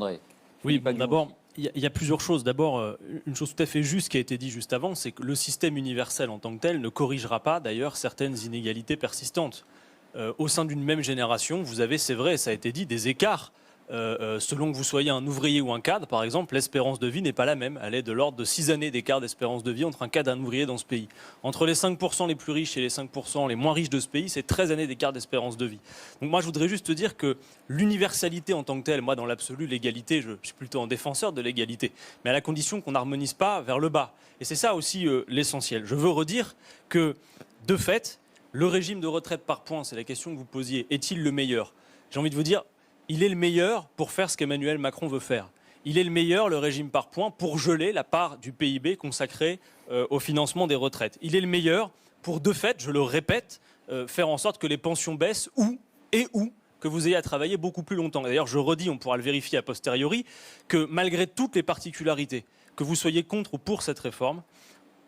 André. Oui, bon, d'abord, il y a plusieurs choses. D'abord, une chose tout à fait juste qui a été dit juste avant, c'est que le système universel en tant que tel ne corrigera pas d'ailleurs certaines inégalités persistantes. Au sein d'une même génération, vous avez, c'est vrai, ça a été dit, des écarts. Selon que vous soyez un ouvrier ou un cadre, par exemple, l'espérance de vie n'est pas la même. Elle est de l'ordre de 6 années d'écart d'espérance de vie entre un cadre et un ouvrier dans ce pays. Entre les 5% les plus riches et les 5% les moins riches de ce pays, c'est 13 années d'écart d'espérance de vie. Donc moi, je voudrais juste te dire que l'universalité en tant que telle, moi, dans l'absolu, l'égalité, je suis plutôt un défenseur de l'égalité, mais à la condition qu'on n'harmonise pas vers le bas. Et c'est ça aussi l'essentiel. Je veux redire que, de fait, le régime de retraite par points, c'est la question que vous posiez, est-il le meilleur? J'ai envie de vous dire, il est le meilleur pour faire ce qu'Emmanuel Macron veut faire. Il est le meilleur, le régime par points, pour geler la part du PIB consacrée au financement des retraites. Il est le meilleur pour, de fait, je le répète, faire en sorte que les pensions baissent où que vous ayez à travailler beaucoup plus longtemps. D'ailleurs, je redis, on pourra le vérifier a posteriori, que malgré toutes les particularités, que vous soyez contre ou pour cette réforme,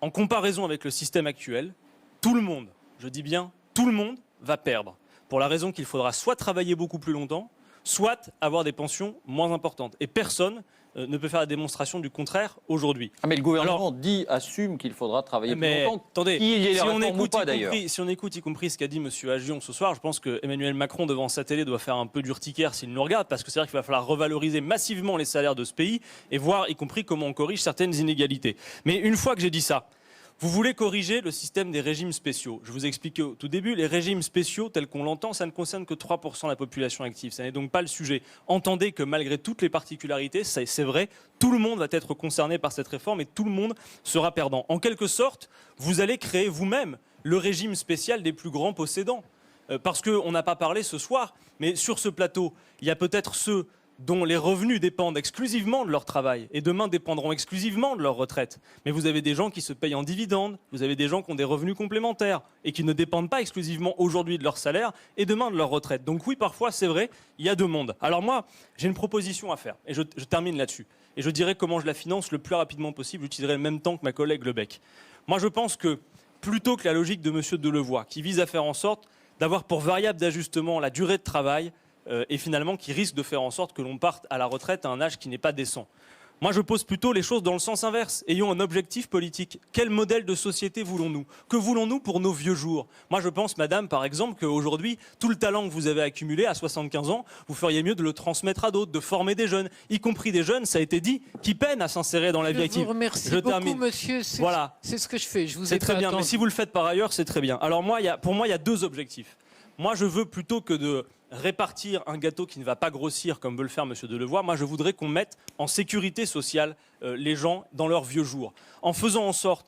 en comparaison avec le système actuel, tout le monde, je dis bien tout le monde, va perdre. Pour la raison qu'il faudra soit travailler beaucoup plus longtemps, soit avoir des pensions moins importantes. Et personne ne peut faire la démonstration du contraire aujourd'hui. Ah mais le gouvernement assume qu'il faudra travailler plus longtemps. Attendez, si on écoute y compris ce qu'a dit M. Agion ce soir, je pense que Emmanuel Macron, devant sa télé, doit faire un peu d'urticaire s'il nous regarde, parce que c'est vrai qu'il va falloir revaloriser massivement les salaires de ce pays et voir y compris comment on corrige certaines inégalités. Mais une fois que j'ai dit ça, vous voulez corriger le système des régimes spéciaux. Je vous ai expliqué au tout début, les régimes spéciaux tels qu'on l'entend, ça ne concerne que 3% de la population active. Ça n'est donc pas le sujet. Entendez que malgré toutes les particularités, c'est vrai, tout le monde va être concerné par cette réforme et tout le monde sera perdant. En quelque sorte, vous allez créer vous-même le régime spécial des plus grands possédants. Parce qu'on n'a pas parlé ce soir, mais sur ce plateau, il y a peut-être ceux dont les revenus dépendent exclusivement de leur travail et demain dépendront exclusivement de leur retraite. Mais vous avez des gens qui se payent en dividendes, vous avez des gens qui ont des revenus complémentaires et qui ne dépendent pas exclusivement aujourd'hui de leur salaire et demain de leur retraite. Donc oui, parfois, c'est vrai, il y a deux mondes. Alors moi, j'ai une proposition à faire et je termine là-dessus. Et je dirai comment je la finance le plus rapidement possible. J'utiliserai le même temps que ma collègue Lebec. Moi, je pense que plutôt que la logique de M. Delevoye, qui vise à faire en sorte d'avoir pour variable d'ajustement la durée de travail, et finalement qui risque de faire en sorte que l'on parte à la retraite à un âge qui n'est pas décent. Moi, je pose plutôt les choses dans le sens inverse. Ayons un objectif politique. Quel modèle de société voulons-nous? Que voulons-nous pour nos vieux jours? Moi, je pense, madame, par exemple, qu'aujourd'hui, tout le talent que vous avez accumulé à 75 ans, vous feriez mieux de le transmettre à d'autres, de former des jeunes, y compris des jeunes, ça a été dit, qui peinent à s'insérer dans la vie active. Je vous remercie beaucoup, monsieur. Voilà. C'est ce que je fais. C'est très bien, mais si vous le faites par ailleurs, c'est très bien. Alors moi, pour moi, il y a deux objectifs. Moi, je veux plutôt que de répartir un gâteau qui ne va pas grossir comme veut le faire M. Delevoye, moi je voudrais qu'on mette en sécurité sociale les gens dans leurs vieux jours. En faisant en sorte,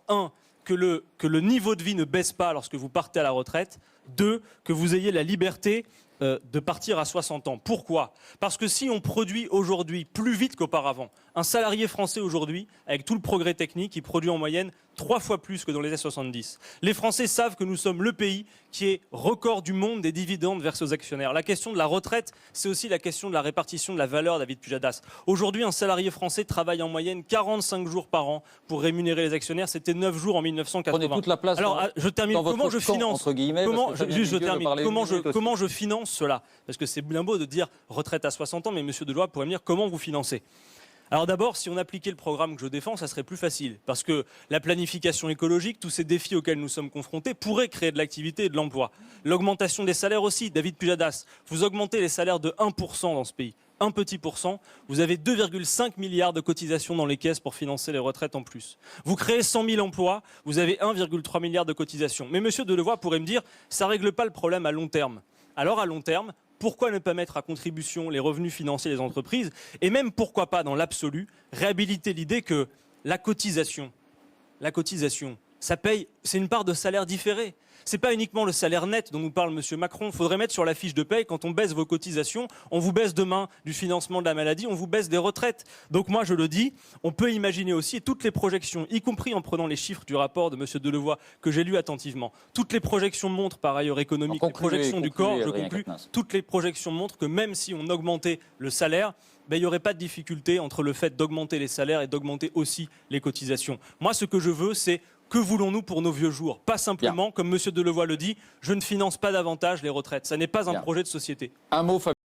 que le niveau de vie ne baisse pas lorsque vous partez à la retraite, 2, que vous ayez la liberté de partir à 60 ans. Pourquoi? Parce que si on produit aujourd'hui plus vite qu'auparavant, un salarié français aujourd'hui, avec tout le progrès technique, il produit en moyenne 3 fois plus que dans les années 70. Les Français savent que nous sommes le pays qui est record du monde des dividendes versés aux actionnaires. La question de la retraite, c'est aussi la question de la répartition de la valeur, David Pujadas. Aujourd'hui, un salarié français travaille en moyenne 45 jours par an pour rémunérer les actionnaires. C'était 9 jours en 1980. Prenez toute la place. Alors, je termine. Comment je finance entre guillemets, comment je finance cela? Parce que c'est bien beau de dire retraite à 60 ans, mais M. Delevoye pourrait me dire comment vous financez. Alors d'abord, si on appliquait le programme que je défends, ça serait plus facile. Parce que la planification écologique, tous ces défis auxquels nous sommes confrontés, pourraient créer de l'activité et de l'emploi. L'augmentation des salaires aussi, David Pujadas, vous augmentez les salaires de 1% dans ce pays. Un petit pourcent, vous avez 2,5 milliards de cotisations dans les caisses pour financer les retraites en plus. Vous créez 100 000 emplois, vous avez 1,3 milliard de cotisations. Mais M. Delevoye pourrait me dire, ça ne règle pas le problème à long terme. Alors à long terme, pourquoi ne pas mettre à contribution les revenus financiers des entreprises et même, pourquoi pas, dans l'absolu, réhabiliter l'idée que la cotisation, ça paye, c'est une part de salaire différé. Ce n'est pas uniquement le salaire net dont nous parle M. Macron. Il faudrait mettre sur la fiche de paye, quand on baisse vos cotisations, on vous baisse demain du financement de la maladie, on vous baisse des retraites. Donc moi, je le dis, on peut imaginer aussi, et toutes les projections, y compris en prenant les chiffres du rapport de M. Delevoye, que j'ai lu attentivement, toutes les projections montrent, par ailleurs économiques, les projections du corps, je conclus, toutes les projections montrent que même si on augmentait le salaire, il n'y aurait pas de difficulté entre le fait d'augmenter les salaires et d'augmenter aussi les cotisations. Moi, ce que je veux, c'est que voulons-nous pour nos vieux jours? Pas simplement, comme M. Delevoye le dit, je ne finance pas davantage les retraites. Ça n'est pas un projet de société. Un mot,